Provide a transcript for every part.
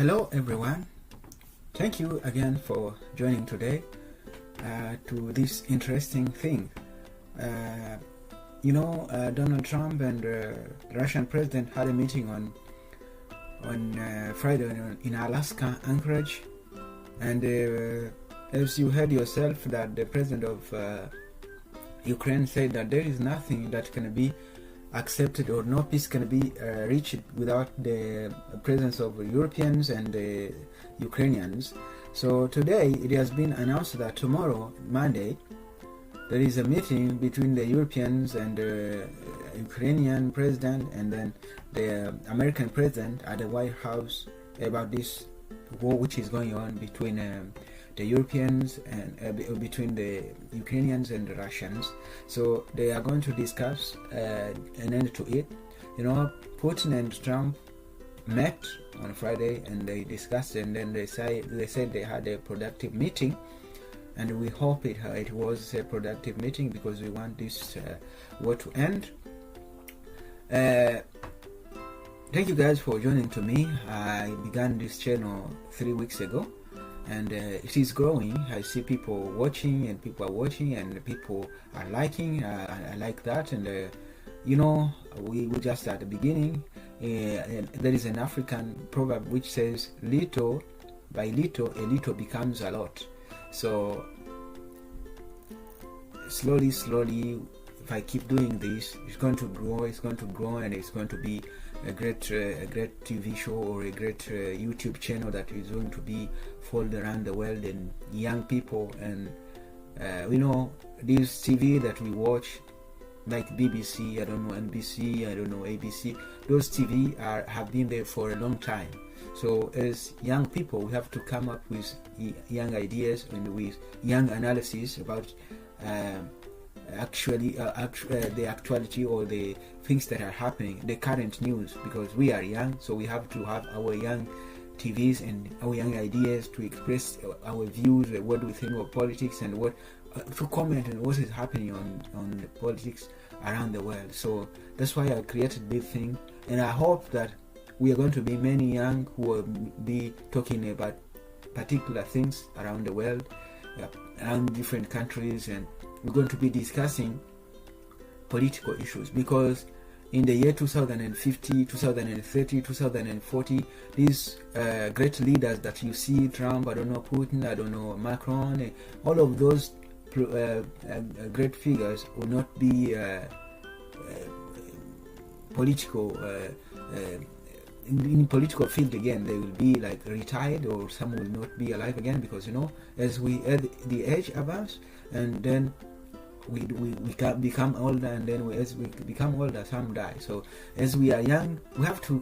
Hello everyone, thank you again for joining today to this interesting thing. Donald Trump and the Russian president had a meeting on Friday in Alaska, Anchorage, and as you heard yourself that the president of Ukraine said that there is nothing that can be accepted or no peace can be reached without the presence of Europeans and the Ukrainians. So today it has been announced that tomorrow, Monday, there is a meeting between the Europeans and the Ukrainian president and then the American president at the White House about this war which is going on between the Europeans and between the Ukrainians and the Russians. So they are going to discuss an end to it. Putin and Trump met on Friday and they discussed, and then they said they had a productive meeting, and we hope it was a productive meeting because we want this war to end. Thank you guys for joining to me. I began this channel 3 weeks ago, and it is growing. I see people watching, and people are watching, and people are liking. I like that, and we just at the beginning. There is an African proverb which says, "Little by little, a little becomes a lot." So slowly, if I keep doing this, it's going to grow, and it's going to be a great TV show or a great YouTube channel that is going to be followed around the world, and young people and this TV that we watch, like BBC, I don't know, NBC, I don't know, ABC, those TV have been there for a long time. So as young people, we have to come up with young ideas and with young analysis about the actuality or the things that are happening, the current news, because we are young, so we have to have our young TVs and our young ideas to express our views, what we think of politics, and what to comment on what is happening on the politics around the world. So that's why I created this thing, and I hope that we are going to be many young who will be talking about particular things around the world, around different countries, and we're going to be discussing political issues, because in the year 2050, 2030, 2040, these great leaders that you see, Trump, I don't know, Putin, I don't know, Macron, all of those great figures will not be political in political field again. They will be like retired, or some will not be alive again, because as the age advances, and then we become older, and then as we become older, some die. So as we are young, we have to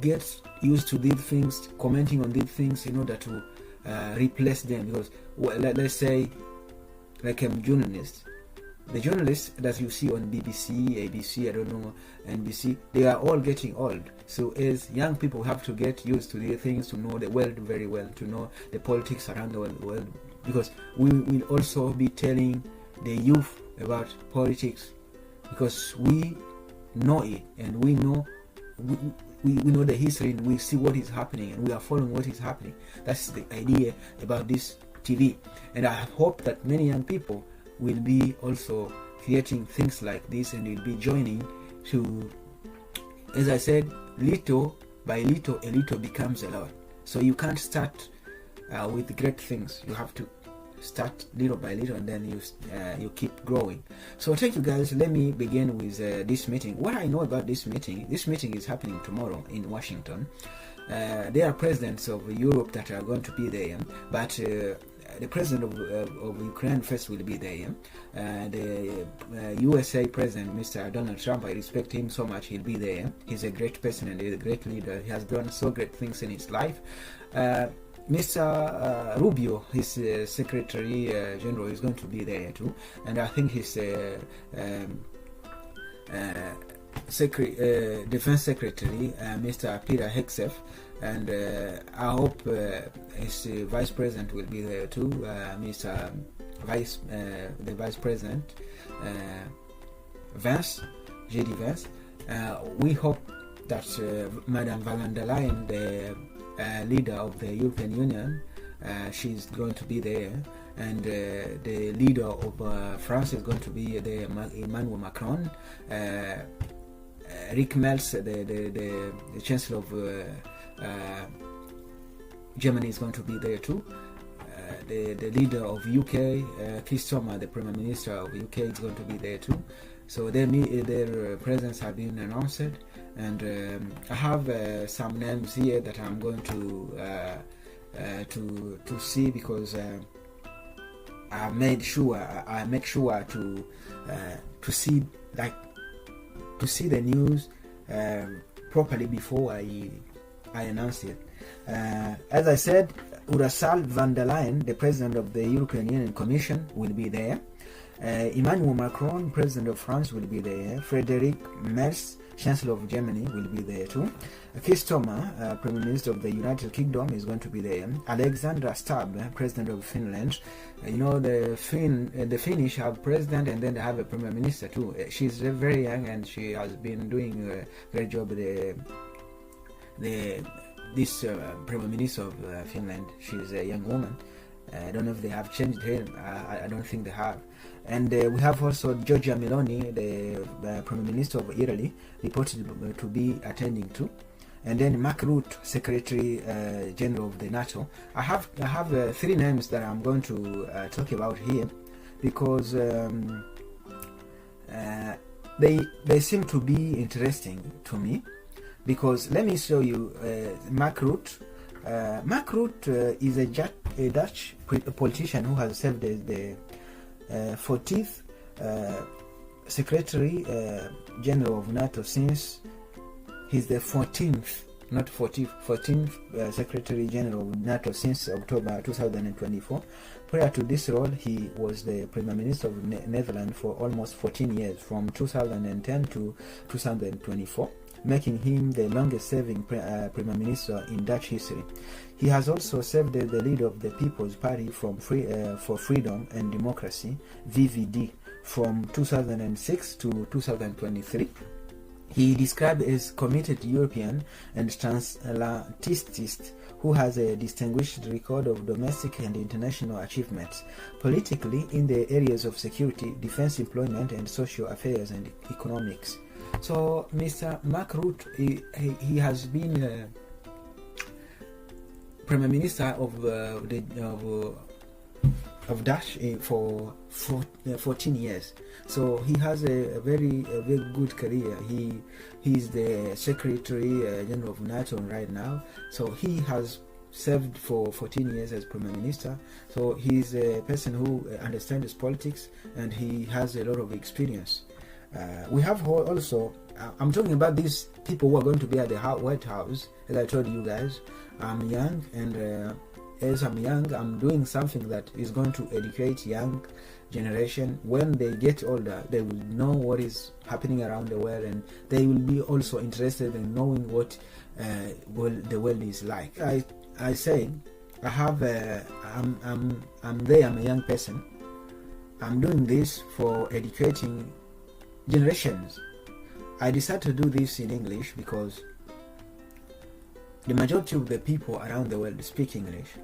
get used to these things, commenting on these things in order to replace them. Because let's say, like a journalist, the journalists that you see on BBC, ABC, I don't know, NBC, they are all getting old. So as young people, have to get used to these things, to know the world very well, to know the politics around the world, because we will also be telling the youth about politics, because we know it, and we know the history, and we see what is happening, and we are following what is happening. That's the idea about this TV, and I hope that many young people will be also creating things like this, and will be joining to, as I said, little by little, a little becomes a lot. So you can't start with great things. You have to start little by little, and then you keep growing. So thank you guys. Let me begin with this meeting. What I know about this meeting is happening tomorrow in Washington. There are presidents of Europe that are going to be there, but the president of Ukraine first will be there. The USA president, Mr. Donald Trump, I respect him so much, he'll be there. He's a great person and he's a great leader. He has done so great things in his life. Mr. Rubio, his Secretary General, is going to be there too, and I think his Defense Secretary, Mr. Peter Hegseth, and I hope his Vice President will be there too, the Vice President Vance, J.D. Vance. We hope that Madame van der Leyen, the leader of the European Union. She's going to be there, and the leader of France is going to be Emmanuel Macron. Rick Mels, the Chancellor of Germany, is going to be there too. The leader of UK, Keir Starmer, the Prime Minister of UK, is going to be there too. So their presence have been announced, and I have some names here that I'm going to see, because I make sure to see the news properly before I announce it. As I said, Ursula von der Leyen, the President of the European Union Commission, will be there. Emmanuel Macron, President of France, will be there. Friedrich Merz, Chancellor of Germany, will be there too. Keir Starmer, Prime Minister of the United Kingdom, is going to be there. Alexandra Stubb, President of Finland. The Finnish have president, and then they have a Prime Minister too. She's very young, and she has been doing a great job. This Prime Minister of Finland, she's a young woman. I don't know if they have changed her. I don't think they have. And we have also Giorgia Meloni, the Prime Minister of Italy, reported to be attending too. And then Mark Rutte, Secretary General of the NATO. I have 3 names that I'm going to talk about here, because they seem to be interesting to me. Because let me show you Mark Rutte. Mark Rutte is a Dutch politician who has served as the 14th Secretary General of NATO since he's the 14th Secretary General of NATO since October 2024. Prior to this role, he was the Prime Minister of Netherlands for almost 14 years, from 2010 to 2024. Making him the longest-serving Prime Minister in Dutch history. He has also served as the leader of the People's Party for Freedom and Democracy, VVD, from 2006 to 2023. He described as committed European and transatlanticist who has a distinguished record of domestic and international achievements, politically in the areas of security, defense, employment, and social affairs and economics. So Mr. Mark Rutte, he has been Prime Minister of Dutch for 14 years. So he has a very good career. He's the Secretary General of NATO right now. So he has served for 14 years as Prime Minister. So he's a person who understands politics, and he has a lot of experience. We have also, I'm talking about these people who are going to be at the White House. As I told you guys, I'm young, and as I'm young, I'm doing something that is going to educate young generation. When they get older, they will know what is happening around the world, and they will be also interested in knowing what the world is like. I say, I have I'm a young person. I'm doing this for educating generations. I decided to do this in English because the majority of the people around the world speak English,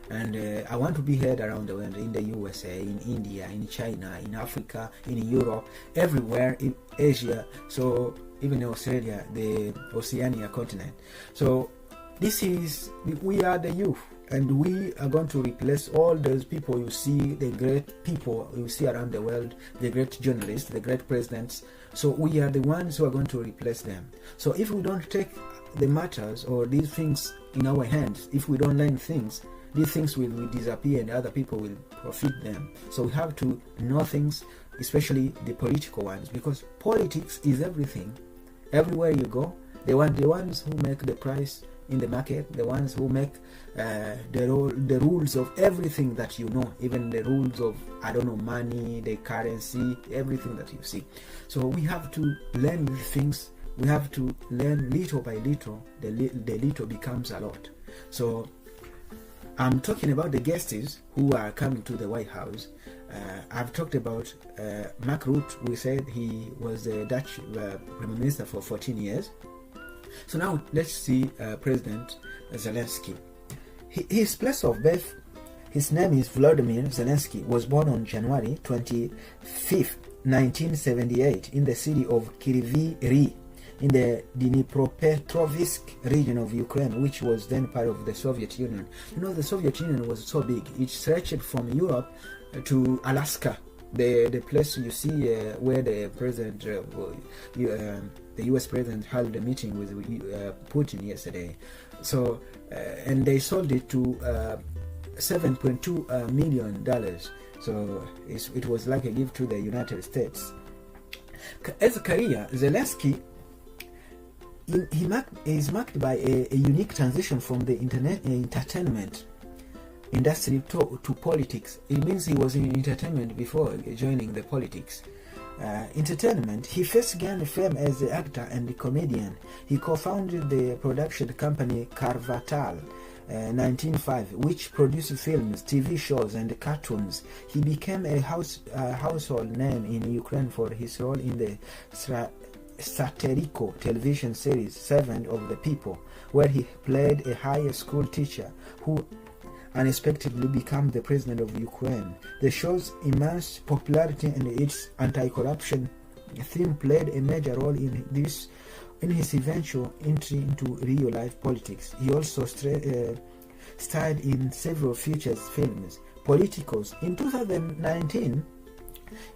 and I want to be heard around the world, in the USA, in India, in China, in Africa, in Europe, everywhere, in Asia, so even in Australia, the Oceania continent. So we are the youth, and we are going to replace all those people you see, the great people you see around the world, the great journalists, the great presidents. So we are the ones who are going to replace them. So if we don't take the matters or these things in our hands, if we don't learn things, these things will disappear and other people will profit them. So we have to know things, especially the political ones, because politics is everything. Everywhere you go, the ones who make the price in the market, the ones who make the rules of everything that you know, even the rules of, money, the currency, everything that you see. So we have to learn these things. We have to learn little by little. The little becomes a lot. So I'm talking about the guests who are coming to the White House. I've talked about Mark Rutte. We said he was the Dutch Prime Minister for 14 years. So now let's see President Zelensky. His place of birth, his name is Volodymyr Zelensky, was born on January 25th, 1978 in the city of Kryvyi Rih in the Dnipropetrovsk region of Ukraine, which was then part of the Soviet Union. The Soviet Union was so big, it stretched from Europe to Alaska, the place you see where the president, the US president held a meeting with Putin yesterday. So, and they sold it to $7.2 million. So it was like a gift to the United States. As a career, Zelensky is marked by a unique transition from the entertainment industry to politics. It means he was in entertainment before joining the politics. Entertainment. He first gained fame as an actor and comedian. He co-founded the production company Kvartal 1905, which produced films, TV shows, and cartoons. He became a household name in Ukraine for his role in the satirical television series Servant of the People, where he played a high school teacher who unexpectedly became the president of Ukraine. The show's immense popularity and its anti-corruption theme played a major role in his eventual entry into real-life politics. He also starred in several feature films. Politicos. In 2019,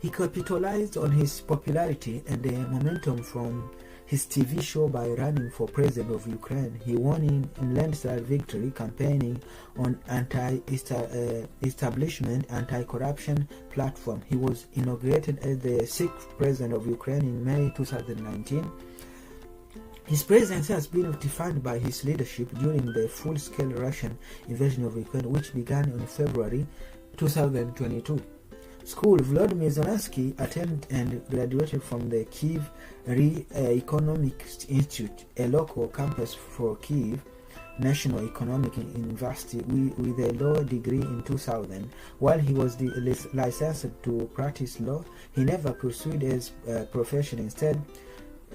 he capitalized on his popularity and the momentum from his TV show by running for president of Ukraine. He won in landslide victory campaigning on anti-establishment, anti-corruption platform. He was inaugurated as the 6th president of Ukraine in May 2019. His presidency has been defined by his leadership during the full-scale Russian invasion of Ukraine, which began in February 2022. School. Volodymyr Zelensky attended and graduated from the Kyiv Economics Institute, a local campus for Kyiv National Economic University, with a law degree in 2000. While he was licensed to practice law, he never pursued his profession, instead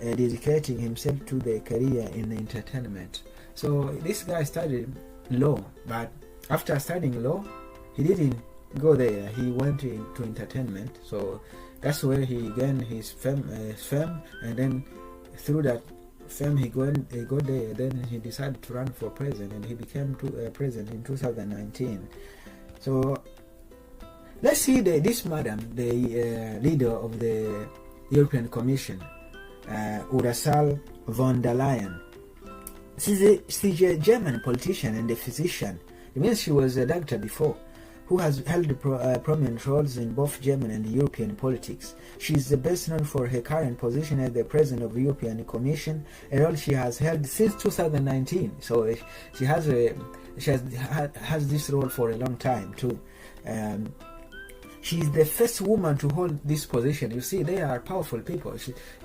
dedicating himself to the career in entertainment. So this guy studied law, but after studying law, he didn't go there. He went into entertainment. So that's where he gained his fame, and then through that fame he got there. Then he decided to run for president, and he became president in 2019. So let's see this madam, the leader of the European Commission, Ursula von der Leyen. She's a German politician and a physician. It means she was a doctor before, who has held prominent roles in both German and European politics. She is best known for her current position as the President of the European Commission, a role she has held since 2019. So she has this role for a long time too. She is the first woman to hold this position. You see, they are powerful people.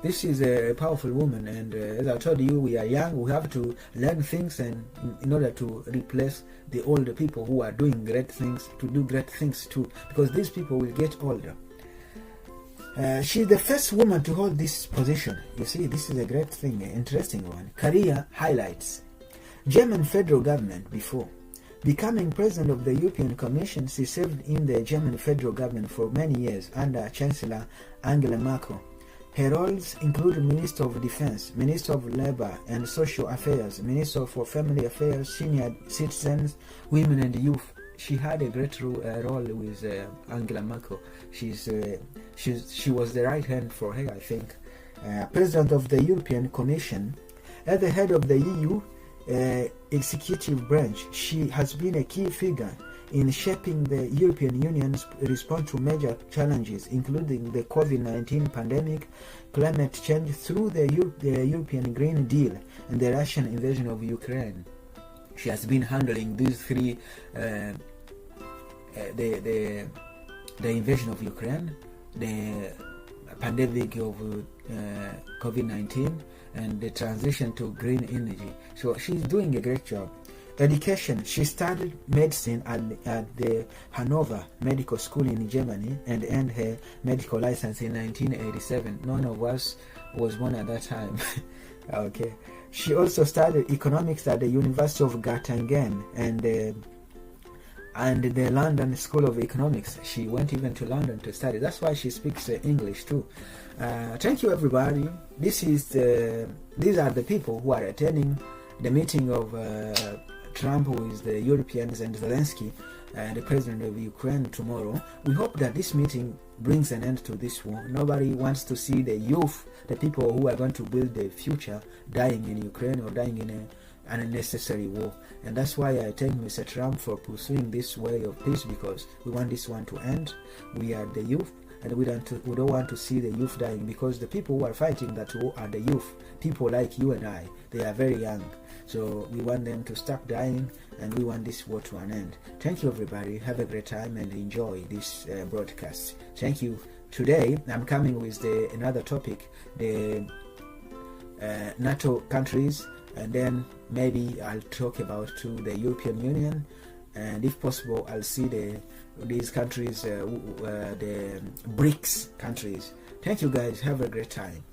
This is a powerful woman, and as I told you, we are young. We have to learn things, and in order to replace the older people who are doing great things, to do great things too, because these people will get older. She is the first woman to hold this position. You see, this is a great thing, an interesting one. Career highlights. German federal government before. Becoming president of the European Commission, she served in the German federal government for many years under Chancellor Angela Merkel. Her roles include Minister of Defense, Minister of Labor and Social Affairs, Minister for Family Affairs, Senior Citizens, Women and Youth. She had a great role with Angela Merkel. She was the right hand for her, I think. President of the European Commission. At the head of the EU executive branch, she has been a key figure in shaping the European Union's response to major challenges, including the COVID-19 pandemic, climate change, through the European Green Deal, and the Russian invasion of Ukraine. She has been handling these three: the invasion of Ukraine, the pandemic of COVID-19, and the transition to green energy. So she's doing a great job. Education. She studied medicine at the Hanover Medical School in Germany and earned her medical license in 1987. None of us was born at that time. Okay. She also studied economics at the University of Göttingen and the London School of Economics. She went even to London to study. That's why she speaks English too. Thank you, everybody. These are the people who are attending the meeting of Trump with the Europeans and Zelensky, the president of Ukraine, tomorrow. We hope that this meeting brings an end to this war. Nobody wants to see the youth, the people who are going to build the future, dying in Ukraine or dying in an unnecessary war. And that's why I thank Mr. Trump for pursuing this way of peace, because we want this one to end. We are the youth, and we don't want to see the youth dying, because the people who are fighting that war are the youth, people like you and I. They are very young, so we want them to stop dying, and we want this war to an end. Thank you, everybody. Have a great time and enjoy this broadcast. Thank you. Today I'm coming with another topic, the NATO countries, and then maybe I'll talk about the European Union, and if possible I'll see these countries, the BRICS countries. Thank you guys. Have a great time.